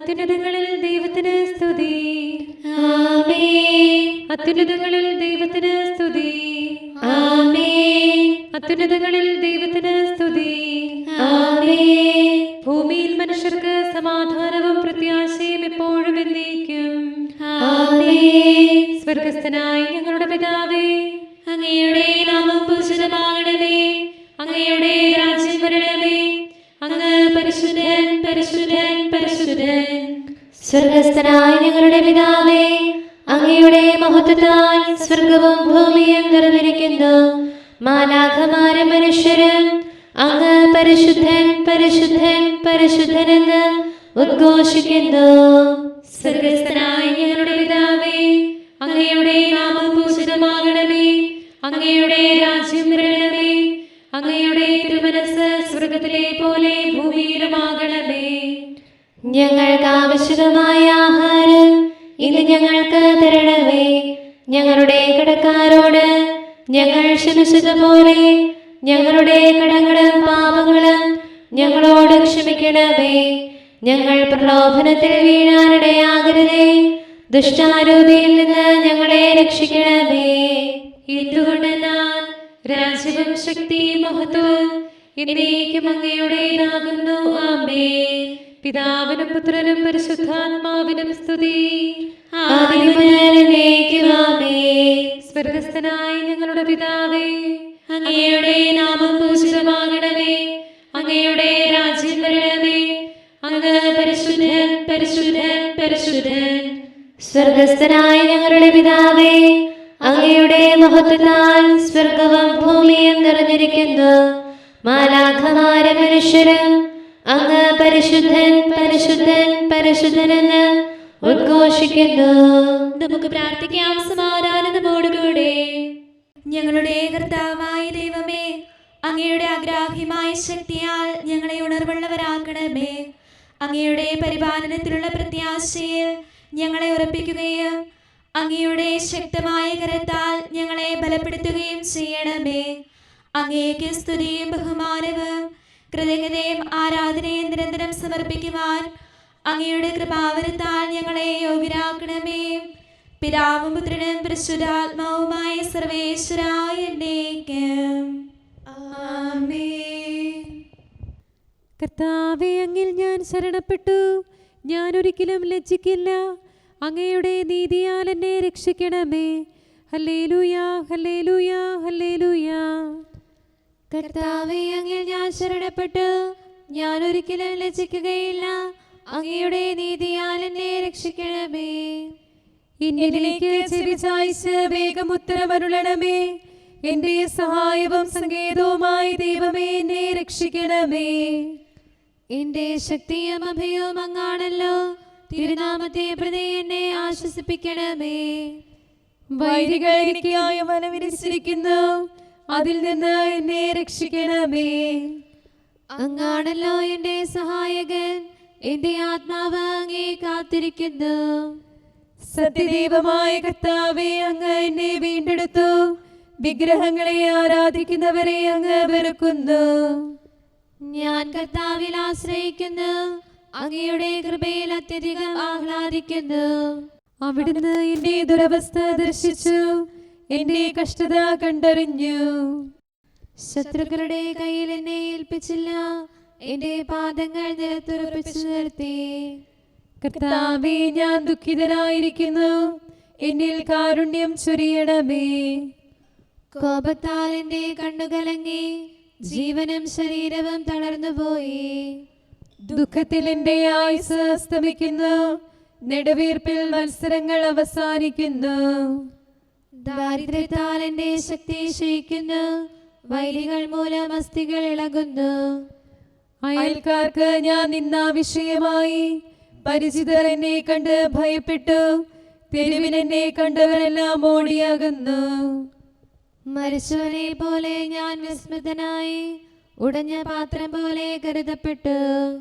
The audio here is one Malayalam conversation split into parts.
അത്യുന്നതങ്ങളിൽ ദൈവത്തിന് സ്തുതി. ആമേൻ. അത്യുന്നതങ്ങളിൽ ദൈവത്തിന് സ്തുതി. ആമേൻ. അത്യുന്നതങ്ങളിൽ ദൈവത്തിന് സ്തുതി. ആമേൻ. ഭൂമിയിൽ മനുഷ്യർക്ക് സമാധാനവും പ്രത്യാശയും എപ്പോഴും എന്നേക്കും. ആമേൻ. സ്വർഗസ്ഥനായ ഞങ്ങളുടെ പിതാവേ, അങ്ങയുടെ നാമം പൂജിതമാകണമേ. അങ്ങയുടെ രാജ്യം വരണമേ. അങ്ങ് പരിശുദ്ധൻ, പരിശുദ്ധൻ, പരിശുദ്ധൻ. സ്വർഗസ്ഥനായ ഞങ്ങളുടെ പിതാവേ, അങ്ങയുടെ മഹത്വത്താൽ സ്വർഗവും ഭൂമിയും നിറഞ്ഞിരിക്കുന്നു. മാലാഖമാരും മനുഷ്യരും അങ്ങ് പരിശുദ്ധൻ, പരിശുദ്ധൻ, പരിശുദ്ധനെന്ന് ഉദ്ഘോഷിക്കുന്നു. സ്വർഗസ്ഥനായ ഞങ്ങളുടെ പിതാവേ, അങ്ങയുടെ നാമം പൂജിതമാകണമേ. അങ്ങയുടെ രാജ്യം വരണമേ. അങ്ങയുടെ തിരുമനസ്സ് സ്വർഗത്തിലെ പോലെ ഭൂമിയിലുമാകണമേ. ഞങ്ങൾക്ക് ആവശ്യമായ ആഹാരം ഇന്ന് ഞങ്ങൾക്ക് തരണമേ. ഞങ്ങളുടെ കടക്കാരോട് ഞങ്ങൾ ക്ഷമിച്ചതുപോലെ ഞങ്ങളുടെ കടങ്ങളും പാപങ്ങളും ഞങ്ങളോട് ക്ഷമിക്കണമേ. ഞങ്ങൾ പ്രലോഭനത്തിൽ വീഴാനിടയാകരുതേ. ദുഷ്ടാരൂപിയിൽ നിന്ന് ഞങ്ങളെ രക്ഷിക്കണമേ. എന്തുകൊണ്ടെന്നാൽ രാജ്യവും ശക്തിയും മഹത്വവും എന്നേക്കും അങ്ങയുടേതാകുന്നു. ആമേൻ. പിതാവിനും പുത്രനും പരിശുദ്ധാത്മാവിനും സ്തുതി. ആദിയും മുതൽ എന്നേക്കും ആമേൻ. സ്വർഗസ്ഥനായ ഞങ്ങളുടെ പിതാവേ, അങ്ങയുടെ നാമം പൂജിതമാകണമേ. അങ്ങയുടെ രാജ്യം വരണമേ. അങ്ങ് പരിശുദ്ധൻ, പരിശുദ്ധൻ, പരിശുദ്ധൻ. സ്വർഗസ്ഥനായ ഞങ്ങളുടെ പിതാവേ, അങ്ങയുടെ മഹത്വത്താൽ സ്വർഗവും ഭൂമിയും നിറഞ്ഞിരിക്കുന്നു. മാലാഖമാരും മനുഷ്യരും അങ്ങ് പരിശുദ്ധൻ, പരിശുദ്ധൻ, പരിശുദ്ധനെന്ന് ഉദ്ഘോഷിക്കുന്നു. നമുക്ക് പ്രാർത്ഥിക്കാം സമാധാനത്തോടുകൂടെ. ഞങ്ങളുടെ കർത്താവായ ദൈവമേ, അങ്ങയുടെ അഗ്രാഹ്യമായ ശക്തിയാൽ ഞങ്ങളെ ഉണർവുള്ളവരാക്കണമേ. അങ്ങയുടെ പരിപാലനത്തിലുള്ള പ്രത്യാശയിൽ ഞങ്ങളെ ഉറപ്പിക്കുകയും അങ്ങയുടെ ശക്തമായ കരത്താൽ ഞങ്ങളെ ബലപ്പെടുത്തുകയും ചെയ്യണമേ. അങ്ങേക്ക് സ്തുതിയും ബഹുമാനവും കൃതജ്ഞതയും ആരാധനയും നിരന്തരം സമർപ്പിക്കുവാൻ അങ്ങയുടെ കൃപാവരത്താൽ ഞങ്ങളെ യോഗ്യരാക്കണമേ. പിതാവും പുത്രനും പരിശുദ്ധാത്മാവുമായ സർവേശ്വരായ എന്നേക്കും. ആമേൻ. കർത്താവേ, അങ്ങിൽ ഞാൻ ശരണപ്പെട്ടു. ഞാൻ ഒരിക്കലും ലജ്ജിക്കില്ല. അങ്ങയുടെ നീതിയാൽ എന്നെ രക്ഷിക്കണമേ. ഹല്ലേലൂയാ, ഹല്ലേലൂയാ, ഹല്ലേലൂയാ. കർത്താവേ, അങ്ങിൽ ഞാൻ ശരണപ്പെട്ടു. ഞാൻ ഒരിക്കലും ലജ്ജിക്കുകയില്ല. അങ്ങയുടെ നീതിയാൽ എന്നെ രക്ഷിക്കണമേ. എന്നിലേക്ക് ചെവി ചായ്ച്ച് വേഗം ഉത്തരമരുളണമേ. എന്റെ സഹായവും സങ്കേതവുമായി ദൈവമേ, എന്നെ രക്ഷിക്കണമേ. എന്റെ ശക്തിയും അഭയവും അങ്ങാണല്ലോ. തിരുനാമത്തെ പ്രതി എന്നെ ആശ്വസിപ്പിക്കണമേ. വൈരികൾ എനിക്കായി വല വിരിച്ചിരിക്കുന്നു. അതിൽ നിന്ന് എന്നെ രക്ഷിക്കണമേ. അങ്ങാണല്ലോ എന്റെ സഹായകൻ. എന്റെ ആത്മാവ് അങ്ങേ കാത്തിരിക്കുന്നു. സത്യദൈവമായ കർത്താവേ, അങ്ങ് എന്നെ വീണ്ടെടുത്തു. വിഗ്രഹങ്ങളെ ആരാധിക്കുന്നവരെ അങ്ങ് വെറുക്കുന്നു. ഞാൻ കർത്താവിൽ ആശ്രയിക്കുന്നു. അങ്ങയുടെ കൃപയിൽ അത്യധികം ആഹ്ലാദിക്കുന്നു. അവിടുന്ന് എന്റെ ദുരവസ്ഥ ദർശിച്ചു. എന്റെ കഷ്ടത കണ്ടറിഞ്ഞു. ശത്രുക്കളുടെ കയ്യിൽ എന്നെ ഏൽപ്പിച്ചില്ല. എന്റെ പാദങ്ങൾ നിലത്തുറപ്പിച്ചു നിർത്തി. കർത്താവേ, ഞാൻ ദുഃഖിതനായിരിക്കുന്നു. എന്നിൽ കാരുണ്യം ചൊരിയണമേ. കോപത്താൽ എന്റെ കണ്ണുകലങ്ങി. ജീവനും ശരീരവും തളർന്നുപോയി. ദുഃഖത്തിൽ എന്റെ ആയുസ് അസ്തമിക്കുന്നു. നെടുവീർപ്പിൽ മത്സരങ്ങൾ അവസാനിക്കുന്നു. ദാരിദ്ര്യത്താൽ എന്റെ ശക്തി ക്ഷയിക്കുന്നു. വൈരികൾ മൂലം അസ്ഥികൾ ഇളകുന്നു. അയൽക്കാർക്ക് ഞാൻ നിന്നാ വിഷയമായി. പരിചിതർ എന്നെ കണ്ട് ഭയപ്പെട്ടു. തെരുവിൽ എന്നെ കണ്ടവരെല്ലാം ഓടിയാകുന്നു. മരിച്ചവനെ പോലെ ഞാൻ വിസ്മൃതനായി. ഉടഞ്ഞ പാത്രം പോലെ കരുതപ്പെട്ടു.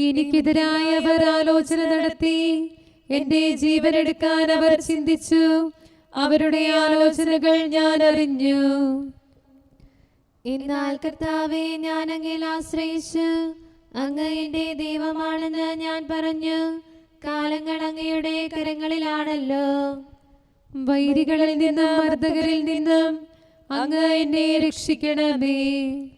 എനിക്കെതിരായവർ ആലോചന നടത്തി. എന്റെ ജീവനെടുക്കാൻ അവർ ചിന്തിച്ചു. അവരുടെ ആലോചനകൾ ഞാൻ അറിഞ്ഞു. എന്നാൽ കർത്താവേ, ഞാൻ അങ്ങിൽ ആശ്രയിച്ചു. അങ്ങ് എന്റെ ദൈവമാണെന്ന് ഞാൻ പറഞ്ഞു. കാലങ്ങൾ അങ്ങയുടെ കരങ്ങളിലാണല്ലോ. വൈരികളിൽ നിന്നും മർദ്ദകരിൽ നിന്നും അങ്ങ് എന്നെ രക്ഷിക്കണമേ.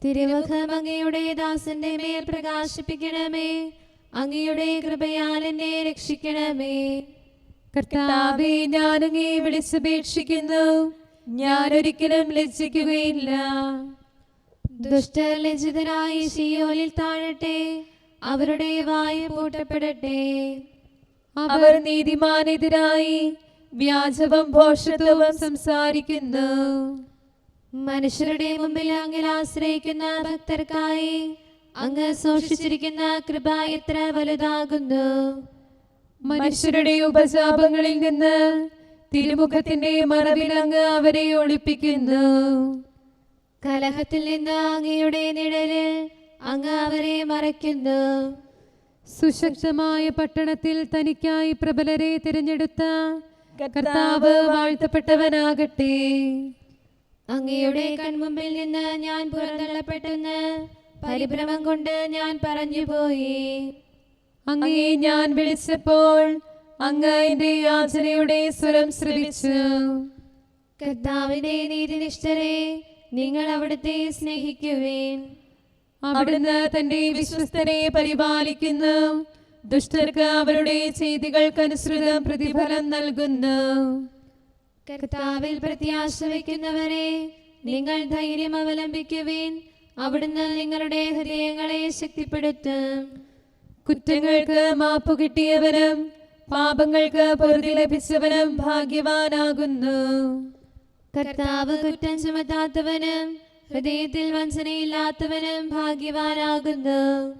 തിരുമുഖം അങ്ങയുടെ ദാസന്റെ മേൽ പ്രകാശിപ്പിക്കണമേ. അങ്ങയുടെ കൃപയാൽ എന്നെ രക്ഷിക്കണമേ. കർത്താവേ, ഞാൻ അങ്ങേ വിളിച്ചപേക്ഷിക്കുന്നു. ഞാൻ ഒരിക്കലും ലജ്ജിക്കുകയില്ല. ദുഷ്ടർ ലജ്ജിതരായി ശീയോലിൽ താഴട്ടെ. അവരുടെ വായ് പൂട്ടപ്പെടട്ടെ. അവർ നീതിമാനെതിരായി വ്യാജവും ഭോഷത്വവും സംസാരിക്കുന്നു. മനുഷ്യരുടെ മുമ്പിൽ അങ്ങിൽ ആശ്രയിക്കുന്ന ഭക്തർക്കായി അങ്ങ് സൂക്ഷിച്ചിരിക്കുന്ന കൃപ എത്ര വലുതാകുന്നു. മനുഷ്യരുടെ ഉപജാപങ്ങളിൽ നിന്ന് തിരുമുഖത്തിന്റെ മറവിൽ അങ്ങ് അവരെ ഒളിപ്പിക്കുന്നു. കലഹത്തിൽ നിന്ന് അങ്ങയുടെ നിഴലിൽ അങ്ങ് അവരെ മറയ്ക്കുന്നു. സുശക്തമായ പട്ടണത്തിൽ തനിക്കായി പ്രബലരെ തിരഞ്ഞെടുത്ത കർത്താവ് വാഴ്ത്തപ്പെട്ടവനാകട്ടെ. അങ്ങയുടെ കൺമുമ്പിൽ നിന്ന് ഞാൻ പുറന്തള്ളപ്പെട്ടെന്ന് പരിഭ്രമം കൊണ്ട് ഞാൻ പറഞ്ഞുപോയി. അങ്ങേ ഞാൻ വിളിച്ചപ്പോൾ അങ്ങ് എന്റെ യാചനയുടെ സ്വരം ശ്രവിച്ചു. കർത്താവിന്റെ നീതിനിഷ്ഠരെ, നിങ്ങൾ അവിടുത്തെ സ്നേഹിക്കുവേൻ. അവിടുന്ന് തന്റെ വിശ്വസ്തരെ പരിപാലിക്കുന്നു. ദുഷ്ടർക്ക് അവരുടെ ചെയ്തികൾക്കനുസൃതം പ്രതിഫലം നൽകുന്നു. കർത്താവിൽ പ്രത്യാശ വയ്ക്കുന്നവരെ, നിങ്ങൾ ധൈര്യം അവലംബിക്കുവേൻ. അവിടുന്ന് നിങ്ങളുടെ ഹൃദയങ്ങളെ ശക്തിപ്പെടുത്തും. കുറ്റങ്ങൾക്ക് മാപ്പു കിട്ടിയവനും പാപങ്ങൾക്ക് പൊറുതി ലഭിച്ചവനും ഭാഗ്യവാനാകുന്നു. കർത്താവ് കുറ്റം ചുമത്താത്തവനും ഹൃദയത്തിൽ വഞ്ചനയില്ലാത്തവനും ഭാഗ്യവാനാകുന്നു.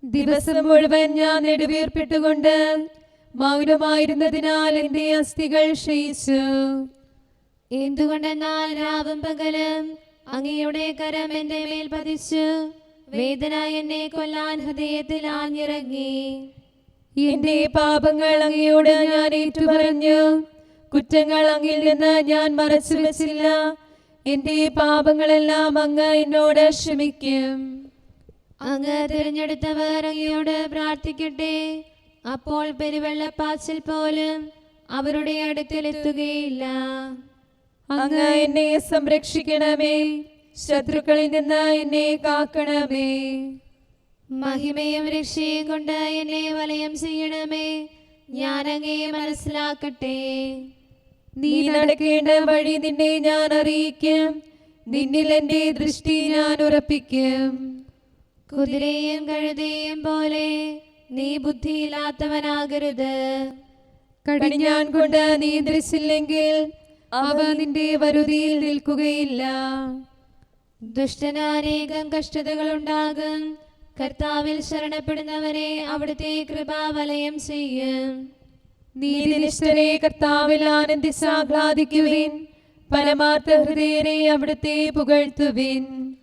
ദിവസം മുഴുവൻ ഞാൻ നെടുവീർപ്പിട്ടുകൊണ്ട് മൗനമായിരുന്നതിനാൽ എന്റെ അസ്ഥികൾ ക്ഷയിച്ചു. എന്തുകൊണ്ടെന്നാൽ രാവും പകലും അങ്ങയുടെ കരം എന്റെ മേൽ പതിച്ചു. വേദന എന്നെ കൊല്ലാൻ ഹൃദയത്തിൽ ആഞ്ഞിറങ്ങി. എന്റെ പാപങ്ങൾ അങ്ങയോട് ഞാൻ ഏറ്റുപറഞ്ഞു. കുറ്റങ്ങൾ അങ്ങിൽ നിന്ന് ഞാൻ മറച്ചു വെച്ചില്ല. എന്റെ പാപങ്ങളെല്ലാം അങ്ങ് എന്നോട് ക്ഷമിക്കും. അങ്ങ് തിരഞ്ഞെടുത്തവർ അങ്ങയോട് പ്രാർത്ഥിക്കട്ടെ. അപ്പോൾ പെരുവെള്ളപ്പാച്ചിൽ പോലും അവരുടെ അടുക്കലെത്തുകയില്ല. അങ്ങ് എന്നെ സംരക്ഷിക്കണമേ. ശത്രുക്കളിൽ നിന്ന് എന്നെ കാക്കണമേ. മഹിമയും രക്ഷയും കൊണ്ട് എന്നെ വലയം ചെയ്യണമേ. ഞാൻ അങ്ങയെ മനസ്സിലാക്കട്ടെ. നീ നടക്കേണ്ട വഴി നിന്നെ ഞാൻ അറിയിക്കും. നിന്നിൽ എന്റെ ദൃഷ്ടി ഞാൻ ഉറപ്പിക്കും. കുതിരയും കഴുതയും പോലെ നീ ബുദ്ധിയില്ലാത്തവനാകരുത്. കടിഞ്ഞാൻ കൊണ്ട് നിയന്ത്രിച്ചില്ലെങ്കിൽ അവ നിന്റെ വരുതിയിൽ നിൽക്കുകയില്ല. ദുഷ്ടനാനേകം കഷ്ടതകൾ ഉണ്ടാകും. കർത്താവിൽ ശരണപ്പെടുന്നവരെ അവിടുത്തെ കൃപാവലയം ചെയ്യും. നീതിനിഷ്ഠരെ കർത്താവിൽ ആനന്ദിച്ചാഹ്ലാദിക്കുവിൻ. പരമാർത്ഥ ഹൃദയരെ അവിടുത്തെ പുകഴ്ത്തുവിൻ.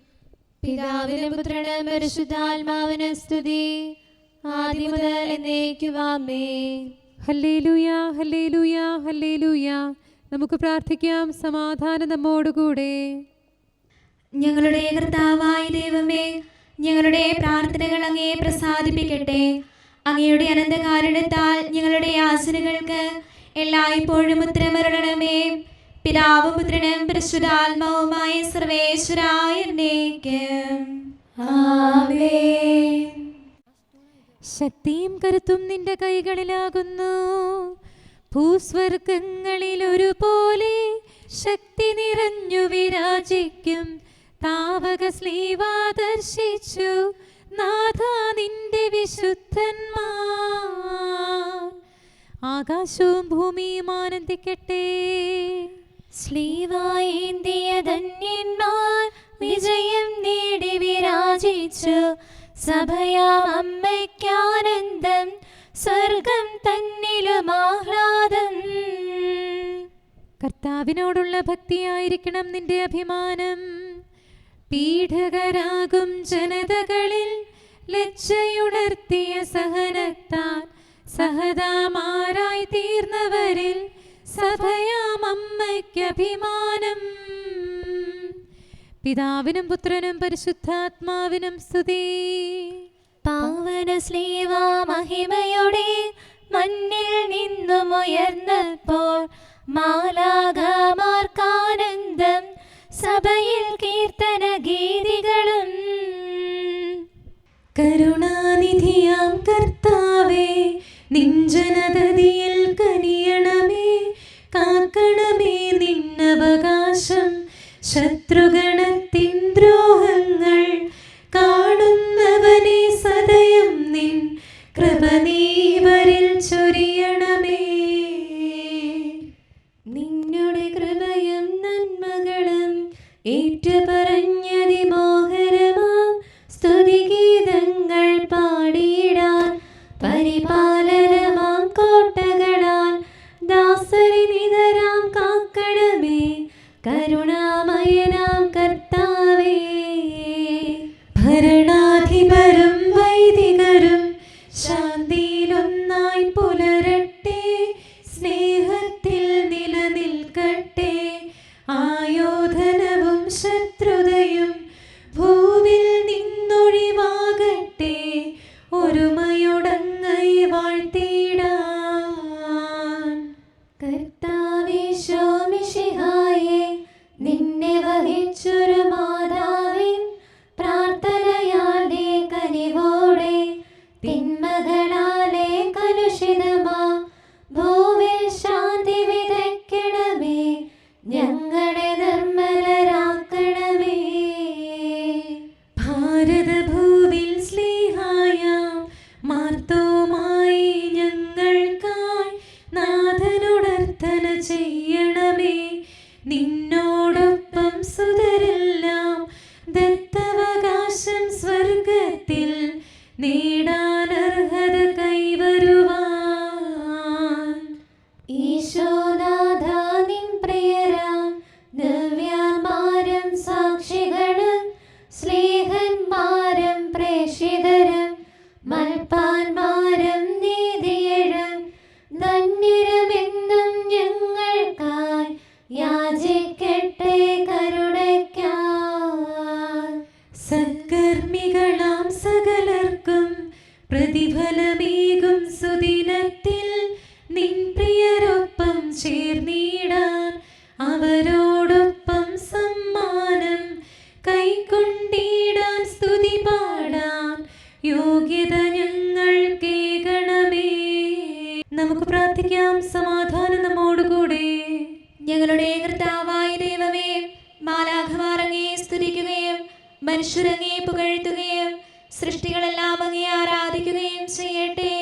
പിതാവിനും പുത്രനും പരിശുദ്ധാത്മാവിനും സ്തുതി, ആദ്യം മുതൽ എന്നേക്കുമാമേ. Hallelujah, hallelujah, hallelujah. നമുക്ക് പ്രാർത്ഥിക്കാം. സമാധാനം നമ്മോടുകൂടെ. ഞങ്ങളുടെ കർത്താവായ ദൈവമേ, ഞങ്ങളുടെ പ്രാർത്ഥനകൾ അങ്ങയെ പ്രസാദിപ്പിക്കട്ടെ. അങ്ങയുടെ അനന്തകാരുണ്യത്താൽ ഞങ്ങളുടെ യാചനകൾക്ക് എല്ലായ്പ്പോഴും ഉത്തരമരുളണമേ. പിതാവും പുത്രനും പരിശുദ്ധാത്മാവുമായ സർവേശ്വരായ എന്നേക്കും ആമേൻ. ശക്തിയും കരുത്തും നിന്റെ കൈകളിലാകുന്നു. ഭൂസ്വർഗങ്ങളിൽ ഒരുപോലെ ശക്തി നിറഞ്ഞു വിരാജിക്കും. താവക സ്ലീവാ ദർശിച്ചു നാഥ നിന്റെ വിശുദ്ധന്മാർ. ആകാശവും ഭൂമിയും ആനന്ദിക്കട്ടെ. സ്ലീവായേന്തിയ ധന്യന്മാർ വിജയം നേടി വിരാജിച്ചു. സഭയാം അമ്മയ്ക്കാനന്ദം, സ്വർഗം തന്നിലും ആഹ്ലാദം. കർത്താവിനോടുള്ള ഭക്തിയായിരിക്കണം നിന്റെ അഭിമാനം. പീഡകരാകും ജനതകളിൽ ലജ്ജയുണർത്തിയ സഹനത്താൽ സഹതാമാരായി തീർന്നവരിൽ സഭയാം അമ്മയ്ക്ക് അഭിമാനം. പിതാവിനും പുത്രനും പരിശുദ്ധാത്മാവിനും സ്തുതി. പാവന ശ്ലീവാ മഹിമയുടെ മണ്ണിൽ നിന്നും ഉയർന്നപ്പോൾ മാലാഖമാർക്കാനന്ദം, സഭയിൽ കീർത്തന ഗീതികളും. കരുണാനിധിയാം കർത്താവേ, നിൻ ജനതതിയിൽ കനിയണമേ. കാക്കണമേ നിന്നവകാശം, ശത്രുഗണത്തിൻ ദ്രോഹങ്ങൾ. കാണുന്നവനെ സദയം നിൻ കൃപ നീവരിൽ ചൊരിയണമേ. നിന്നുടെ കൃപയും നന്മകളും ഏറ്റുപറഞ്ഞതിമോഹരമാം സ്തുതിഗീതങ്ങൾ പാടിയിടാൻ പരിപാലനമാം കോട്ടകളാൽ ദാസരി നിതരാം കാക്കണമേ. കരുണാമയനാം കർത്താവേ, ഭരണാധിപരും വൈദികരും ശാന്തിയിലൊന്നായി പുലരട്ടെ. സ്നേഹത്തിൽ നിലനിൽക്കട്ടെ. ആയോധനവും ശത്രുതയും ഭൂവിൽ നിന്നൊഴിവാകട്ടെ. ഒരുമയോടങ്ങൈ വാഴ്ത്തിടാൻ. കർത്താവീശോ മിശിഹായേ, നിന്നെ വഹിച്ചൊരു മാതാവിൻ പ്രാർത്ഥനയാലെ കനിവോടെ തിന്മകളാലെ കലുഷിതമാ ഭൂവിൽ ശാന്തി വിതയ്ക്കണമേ. ഞങ്ങളെ നിർമ്മലരാക്കണമേ. ഭാരതഭൂവിൽ സ്ലീഹായാം മാർത്തോമായി ഞങ്ങൾക്കായി നാഥനോടർത്ഥന ചെയ്യണമേ. നിന്നോടൊപ്പം സുതരെല്ലാം ദത്തവകാശം സ്വർഗത്തിൽ നേടാനർഹത കൈവരുവാൻ. ഈശോനാഥ നിൻ പ്രിയരാം ദിവ്യന്മാരും സാക്ഷികളും സ്നേഹന്മാരും പ്രേക്ഷിതരും മൽപ്പാന്മാരും നീതിയരും ധന്യരുമെന്നും ഞങ്ങൾക്കായി യാചിക്കട്ടെ കരുണയ്ക്കായി. സത്കർമ്മികളാം സകലർക്കും പ്രതിഫലമേകും സുദിനത്തിൽ നിൻ പ്രിയരൊപ്പം ചേർന്നിടാൻ അവരോടൊപ്പം സമ്മാനം കൈക്കൊണ്ടിടാൻ സ്തുതി പാടാൻ യോഗ്യത ഞങ്ങൾ കേൾക്കണമേ. നമുക്ക് പ്രാർത്ഥിക്കാം. സമാധാനം നമ്മോടുകൂടെ. ഞങ്ങളുടെ കർത്താവായ ദൈവമേ, മാലാഖമാർ അങ്ങയെ സ്തുതിക്കുകയും മനുഷ്യരങ്ങയെ പുകഴ്ത്തുകയും സൃഷ്ടികളെല്ലാം അങ്ങയെ ആരാധിക്കുകയും ചെയ്യട്ടെ.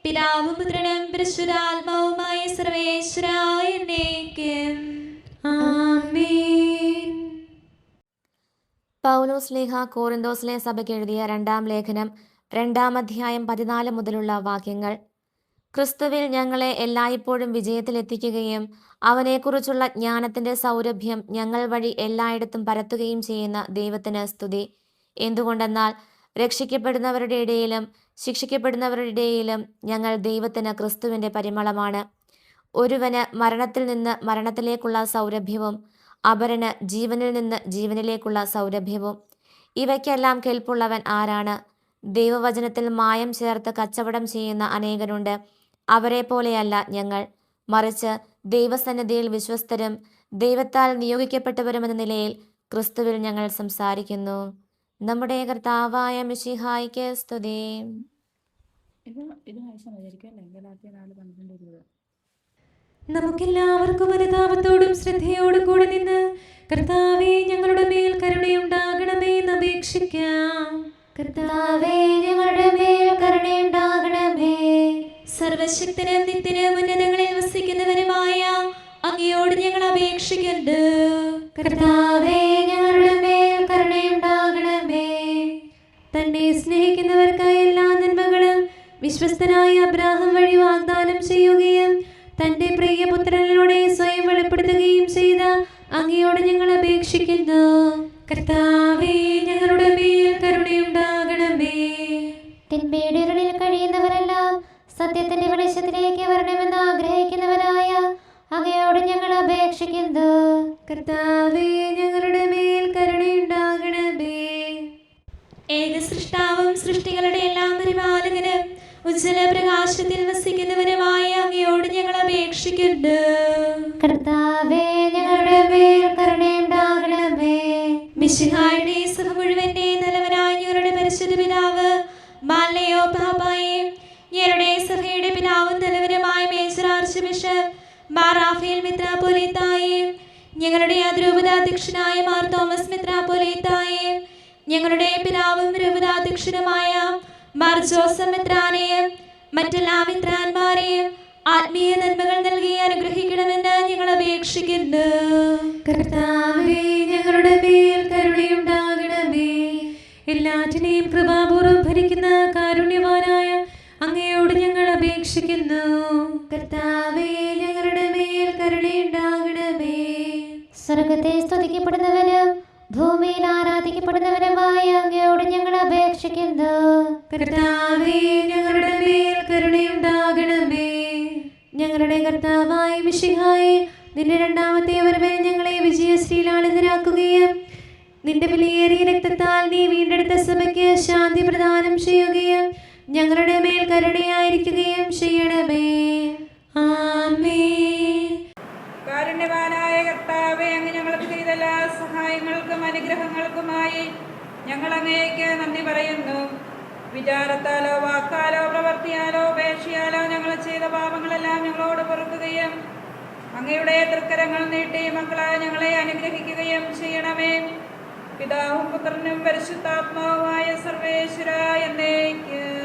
പിതാവും പുത്രനും പരിശുദ്ധാത്മാവുമായ സർവേശ്വരായ എന്നേക്കും ആമേൻ. പൗലോസ് ശ്ലീഹ കോറിന്തോസിലെ സഭയ്ക്ക് എഴുതിയ 2-ാം ലേഖനം 2-ാം അധ്യായം 14 മുതലുള്ള വാക്യങ്ങൾ. ക്രിസ്തുവിൽ ഞങ്ങളെ എല്ലായ്പ്പോഴും വിജയത്തിലെത്തിക്കുകയും അവനെക്കുറിച്ചുള്ള ജ്ഞാനത്തിൻ്റെ സൗരഭ്യം ഞങ്ങൾ വഴി എല്ലായിടത്തും പരത്തുകയും ചെയ്യുന്ന ദൈവത്തിന് സ്തുതി. എന്തുകൊണ്ടെന്നാൽ രക്ഷിക്കപ്പെടുന്നവരുടെ ഇടയിലും ശിക്ഷിക്കപ്പെടുന്നവരുടെ ഇടയിലും ഞങ്ങൾ ദൈവത്തിന് ക്രിസ്തുവിൻ്റെ പരിമളമാണ്. ഒരുവന് മരണത്തിൽ നിന്ന് മരണത്തിലേക്കുള്ള സൗരഭ്യവും അപരന് ജീവനിൽ നിന്ന് ജീവനിലേക്കുള്ള സൗരഭ്യവും. ഇവയ്ക്കെല്ലാം കെൽപ്പുള്ളവൻ ആരാണ്? ദൈവവചനത്തിൽ മായം ചേർത്ത് കച്ചവടം ചെയ്യുന്ന അനേകരുണ്ട്. അവരെ പോലെയല്ല ഞങ്ങൾ, മറിച്ച് ദൈവസന്നിധിയിൽ വിശ്വസ്തരും ദൈവത്താൽ നിയോഗിക്കപ്പെട്ടവരുമെന്ന നിലയിൽ ക്രിസ്തുവിൽ ഞങ്ങൾ സംസാരിക്കുന്നു. നമ്മുടെ കർത്താവായ മിശിഹായിക്ക് സ്തുതി. നമുക്കെല്ലാവർക്കും അനുതാപത്തോടും ശ്രദ്ധയോടും കൂടെ നിന്ന് കർത്താവേ ഞങ്ങളുടെ മേൽ കരുണയുണ്ടാകണമേ എന്ന് അപേക്ഷിക്കാം. കർത്താവേ ഞങ്ങളുടെ മേൽ കരുണയുണ്ടാകണമേ. സർവശക്തനും നിത്യനും ഉന്നതങ്ങളിൽ വസിക്കുന്നവനുമായ അങ്ങയോട് ഞങ്ങൾ അപേക്ഷിക്കുന്നു. കർത്താവേ ഞങ്ങളുടെ മേൽ കരുണയുണ്ടാകണമേ. തന്നെ സ്നേഹിക്കുന്നവർക്കായ എല്ലാ നന്മകളും വിശ്വസ്തനായ അബ്രാഹാം വഴി വാഗ്ദാനം ചെയ്യുകയും തന്റെ പ്രിയപുത്രനിലൂടെ സ്വയം വെളിപ്പെടുത്തുകയും ചെയ്ത അങ്ങയോട് ഞങ്ങൾ അപേക്ഷിക്കുന്നു. കർത്താവേ ഞങ്ങളുടെ മേൽ കരുണയുണ്ടാകണമേ. തിന്മയുടെ ഇരുളിൽ കഴിയുന്നവരെല്ലാം സത്യത്തിന്റെ വെളിച്ചത്തിലേക്ക് വരണമെന്ന് ആഗ്രഹിക്കുന്നവരായ അങ്ങയോട് ഞങ്ങൾ അപേക്ഷിക്കുന്നു. കർത്താവേ ഞങ്ങളുടെ മേൽ കരുണയുണ്ടാകണമേ. സൃഷ്ടികളുടെ എല്ലാം പരിപാലകനും ഉജ്ജ്വല പ്രകാശത്തിൽ വസിക്കുന്നവനുമായ അങ്ങയോട് ഞങ്ങൾ അപേക്ഷിക്കുന്നു. കർത്താവേ, ഞങ്ങളുടെ മേൽ കരുണയുണ്ടാകണമേ. മിശിഹായുടെ സഭ മുഴുവന്റെ തലവനായ ഞങ്ങളുടെ പരിശുദ്ധ പിതാവ് മാലയോ പാപ്പായും ഞങ്ങളുടെ സഭയുടെ പിതാവും തലവനുമായ major archbishop Mar Raphael മെത്രാപ്പോലീത്തായും ഞങ്ങളുടെ അതിരൂപതാധ്യക്ഷനായ മാർ തോമസ് മെത്രാപ്പോലീത്തായും ഞങ്ങളുടെ പിതാവും രൂപതാധ്യക്ഷനുമായ മാർ ജോസഫ് മെത്രാനെയും മറ്റെല്ലാ മെത്രാന്മാരെയും ആത്മീയ നന്മകൾ നൽകി അനുഗ്രഹിക്കണമെന്ന് ഞങ്ങൾ അപേക്ഷിക്കുന്നു. കർത്താവേ, ഞങ്ങളുടെ മേൽ കരുണയുണ്ടാകണമേ. എല്ലാറ്റിനെയും കൃപാപൂർവ്വം ഭരിക്കുന്ന കാരുണ്യവാനായ അങ്ങയോട് ഞങ്ങൾ അപേക്ഷിക്കുന്നു. കർത്താവേ, ഞങ്ങളുടെ മേൽ കരുണയുണ്ടാകണമേ. സ്വർഗത്തെ സ്തുതിക്കപ്പെടുന്നവനും ഭൂമിയിൽ ആരാധിക്കപ്പെടുന്നവനുമായ അങ്ങയോട് ഞങ്ങൾ അപേക്ഷിക്കുന്നു. കർത്താവേ, ഞങ്ങളുടെ മേൽ കരുണയുണ്ടാകണമേ. ഞങ്ങളുടെ കർത്താവായ മിശിഹായേ, നിന്റെ രണ്ടാമത്തെ വരവിൽ ഞങ്ങളെ വിജയശ്രീലാളിതരാക്കുകയും നിന്റെ വിലയേറിയ രക്തത്താൽ നീ വീണ്ടെടുത്ത സഭയ്ക്ക് ശാന്തി പ്രദാനം ചെയ്യുകയും ഞങ്ങളുടെ മേൽ കരുണയായിരിക്കുകയും ചെയ്യണമേ. ആമേൻ. കാരുണ്യവാനായ കർത്താവേ, അങ്ങ് ഞങ്ങൾക്ക് ചെയ്ത എല്ലാ സഹായങ്ങൾക്കും അനുഗ്രഹങ്ങൾക്കുമായി ഞങ്ങൾ അങ്ങേക്ക് നന്ദി പറയുന്നു. വിചാരത്താലോ വാക്കാലോ പ്രവർത്തിയാലോ ഉപേക്ഷയാലോ ഞങ്ങൾ ചെയ്ത പാപങ്ങളെല്ലാം ഞങ്ങളോട് പൊറുക്കുകയും അങ്ങയുടെ തൃക്കരങ്ങൾ നീട്ടി മക്കളായ ഞങ്ങളെ അനുഗ്രഹിക്കുകയും ചെയ്യണമേ. പിതാവും പുത്രനും പരിശുദ്ധാത്മാവുമായ സർവേശ്വര എന്നേക്കും.